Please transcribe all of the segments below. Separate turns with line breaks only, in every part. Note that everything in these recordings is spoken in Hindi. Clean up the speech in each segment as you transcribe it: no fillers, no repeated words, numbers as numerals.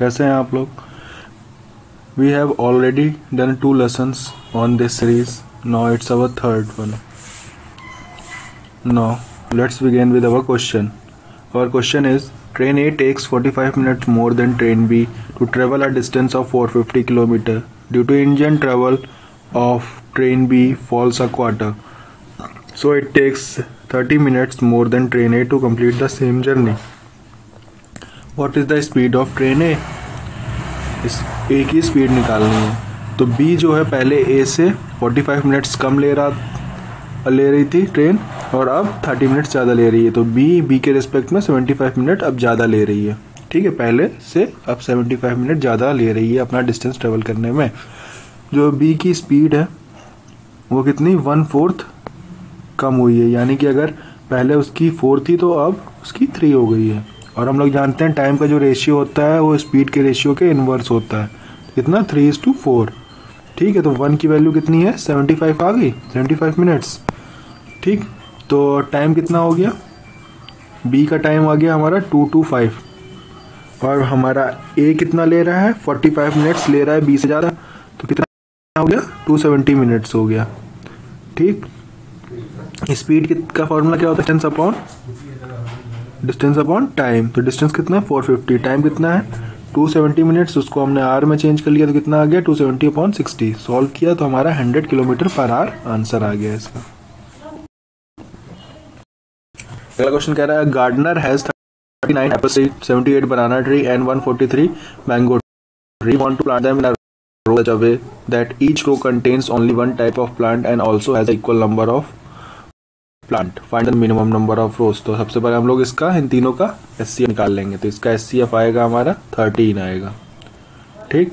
कैसे हैं आप लोग? We have already done 2 lessons on this series. Now it's our 3rd one. Now let's begin with our question. Our question is, train A takes 45 minutes more than train B to travel a distance of 450 km. Due to engine travel of train B falls a quarter, so it takes 30 minutes more than train A to complete the same journey. What is the speed of train A? इस A की स्पीड निकालनी है। तो B जो है पहले A से 45 मिनट्स कम ले रही थी ट्रेन, और अब 30 मिनट्स ज़्यादा ले रही है। तो B के रिस्पेक्ट में 75 मिनट अब ज़्यादा ले रही है। ठीक है, पहले से अब 75 मिनट ज़्यादा ले रही है अपना डिस्टेंस ट्रेवल करने में। जो B की स्पीड है वो कितनी 1/4 कम हुई है, यानी कि अगर पहले उसकी 4 थी तो अब उसकी 3 हो गई है। और हम लोग जानते हैं टाइम का जो रेशियो होता है वो स्पीड के रेशियो के इन्वर्स होता है। कितना 3:4। ठीक है, तो 1 की वैल्यू कितनी है 75 आ गई, 75 मिनट्स। ठीक, तो टाइम कितना हो गया? B का टाइम आ गया हमारा 2:25, और हमारा A कितना ले रहा है 45 मिनट्स ले रहा है B से ज़्यादा, तो कितना हो गया 270 मिनट्स हो गया। ठीक, स्पीड का फॉर्मूला क्या होता है? Distance upon time. तो डिस्टेंस कितना है 450, टाइम कितना है 270 मिनट्स, उसको हमने आर में चेंज कर लिया तो कितना आ गया 270/60। सॉल्व किया तो हमारा 100 km/h आंसर आ गया इसका। अगला क्वेश्चन कह रहा है, gardener has 39 apple tree, 78 banana tree and 143 mango tree, want to plant them in a row such a way that each row contains only one type of plant and also has equal number of plant, find the minimum number of rows. तो सबसे पहले हम लोग इसका इन तीनों का एचसीएफ निकाल लेंगे। तो इसका एचसीएफ आएगा हमारा 13 आएगा। ठीक,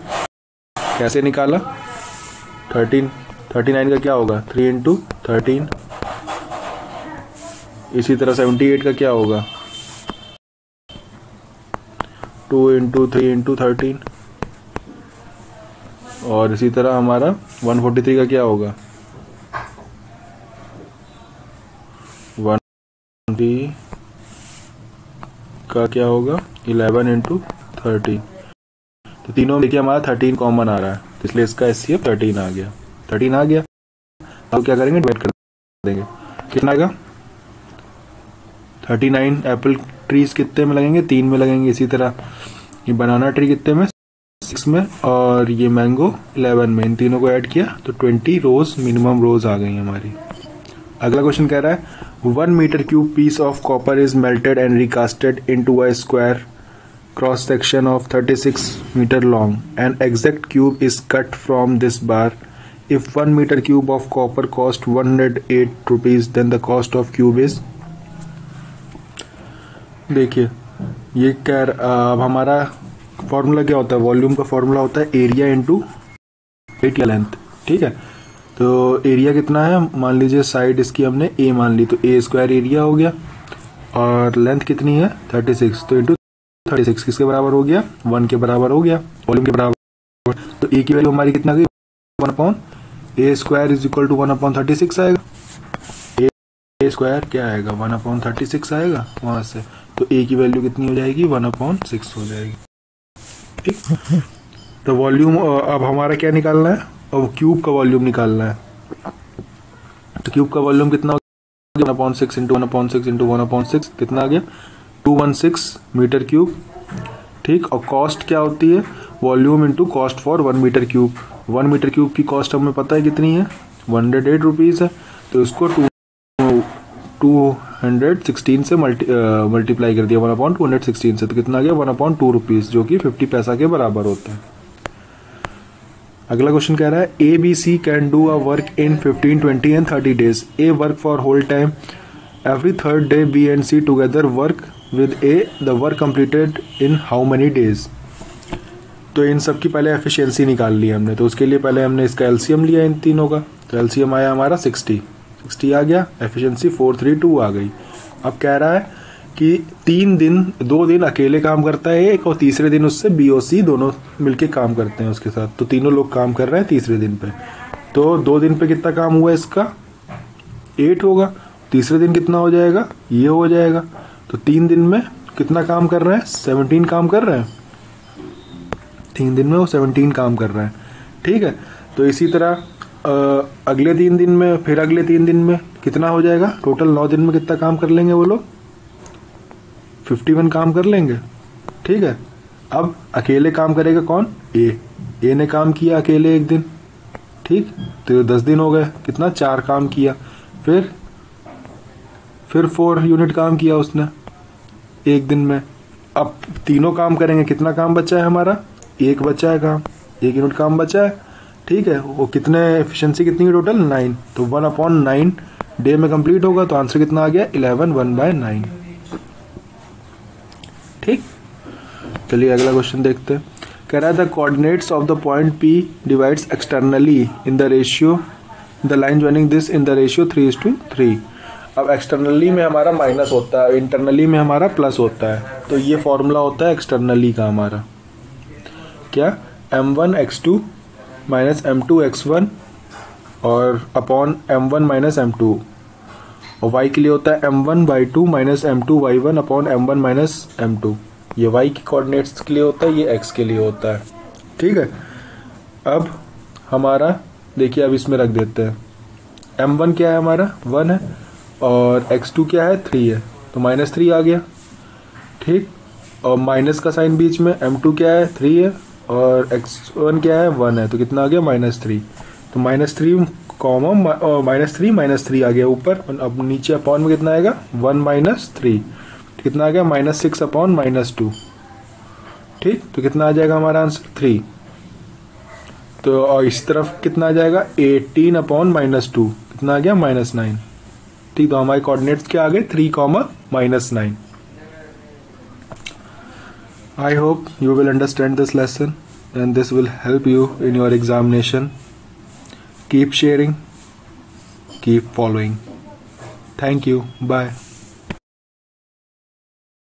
कैसे निकाला? 39 का क्या होगा 3 × 13। इसी तरह 78 का क्या होगा 2 × 3 × 13। और इसी तरह हमारा 143 का क्या होगा 1 का क्या होगा 11 × 13। तो तीनों देखिए हमारा 13 कॉमन आ रहा है, इसलिए इसका एचसीएफ 13 आ गया। 13 आ गया, अब क्या करेंगे डिवाइड कर देंगे। कितना आएगा 39 एप्पल ट्रीज कितने में लगेंगे 3 में लगेंगे। इसी तरह ये बनाना ट्री कितने में 6 में, और ये मैंगो 11 में। इन तीनों को ऐड किया तो 20 रोज मिनिमम रोज आ गई हमारी। अगला क्वेश्चन कह रहा है, 1 metre cube piece of copper is melted and recasted into a square cross section of 36 metre long. An exact cube is cut from this bar. If 1 metre cube of copper cost 108 rupees then the cost of cube is. देखिए ये अब हमारा फॉर्मूला क्या होता है, वॉल्यूम का फॉर्मूला होता है एरिया इंटू एट या लेंथ। ठीक है, तो एरिया कितना है, मान लीजिए साइड इसकी हमने A मान ली, तो A² एरिया हो गया, और लेंथ कितनी है 36, तो इंटू 36 किसके बराबर हो गया 1 के बराबर हो गया, वॉल्यूम के बराबर। तो A की वैल्यू हमारी कितना गई 1/A² इज इक्वल टू 1/36 आएगा। A² क्या आएगा 1/36 आएगा वहां से, तो A की वैल्यू कितनी हो जाएगी 1/6 हो जाएगी। ठीक, तो वॉल्यूम अब हमारा क्या निकालना है, अब क्यूब का वॉल्यूम निकालना है। तो क्यूब का वॉल्यूम कितना हो गया 1/6 × 1/6 × 1/6 कितना आ गया 216 मीटर क्यूब। ठीक, और कॉस्ट क्या होती है volume into cost for 1 metre cube. 1 metre cube की कॉस्ट हमें पता है कितनी है 108 रुपीज़ है, तो इसको 216 से मल्टीप्लाई कर दिया 1/216 से, तो कितना आ गया 1/2 रुपीज़, जो कि 50 पैसा के बराबर होता है। अगला क्वेश्चन कह रहा है, ABC can do a work in 15, 20 and 30 days. A work for whole time, every third day B and C together work with A. The work completed in how many days. तो इन सब की पहले एफिशिएंसी निकाल ली हमने, तो उसके लिए पहले हमने इसका एलसीएम लिया इन तीनों का। तो एलसीएम आया हमारा 60 आ गया, एफिशिएंसी 432 आ गई। अब कह रहा है कि 2 दिन अकेले काम करता है एक, और तीसरे दिन उससे BOC दोनों मिलके काम करते हैं उसके साथ। तो तीनों लोग काम कर रहे हैं तीसरे दिन पे। तो 2 दिन पे कितना काम हुआ इसका 8 होगा, तीसरे दिन कितना हो जाएगा ये हो जाएगा। तो 3 दिन में कितना काम कर रहे हैं 17 काम कर रहे हैं। 3 दिन में वो 17 काम कर रहा है। ठीक है, तो इसी तरह अगले 3 दिन में, फिर अगले 3 दिन में कितना हो जाएगा, टोटल 9 दिन में कितना काम कर लेंगे वो लोग, 51 काम कर लेंगे। ठीक है, अब अकेले काम करेगा कौन, ए ने काम किया अकेले एक दिन। ठीक, तो 10 दिन हो गए, कितना, 4 काम किया। फिर 4 यूनिट काम किया उसने एक दिन में। अब तीनों काम करेंगे, कितना काम बचा है हमारा, 1 बचा है काम, 1 यूनिट काम बचा है। ठीक है, वो कितने, एफिशिएंसी कितनी है टोटल, 9, तो 1/9 डे में कंप्लीट होगा। तो आंसर कितना आ गया, 11, 1/9। ठीक, चलिए अगला क्वेश्चन देखते हैं। कह रहा है the coordinates of the point P divides externally in the ratio, the line joining this in the ratio 3:3। अब एक्सटर्नली में हमारा माइनस होता है, इंटरनली में हमारा प्लस होता है। तो ये फॉर्मूला होता है एक्सटर्नली का हमारा, क्या, m1x2 माइनस m2x1 और अपॉन m1 माइनस m2, और y के लिए होता है m1/2 minus m2y1 upon m1 minus m2। ये y के कोऑर्डिनेट्स के लिए होता है, ये x के लिए होता है। ठीक है, अब हमारा देखिए, अब इसमें रख देते हैं, m1 क्या है हमारा, 1 है, और x2 क्या है, 3 है, तो -3 आ गया। ठीक, और माइनस का साइन बीच में, m2 क्या है, 3 है, और x1 क्या है, 1 है, तो कितना आ गया, -3। तो -3 कॉमा -3 आ गया ऊपर, और अब नीचे अपॉन में कितना आएगा, 1 - 3, कितना आ गया, -6 अपॉन -2। ठीक, तो कितना आ जाएगा हमारा आंसर, 3। तो और इस तरफ कितना आ जाएगा, 18 अपॉन -2, कितना आ गया, -9। ठीक, तो हमारे कोऑर्डिनेट्स क्या आ गए, 3, -9। I hope you will understand this lesson and this will help you in your examination. Keep sharing, keep following. Thank you. Bye.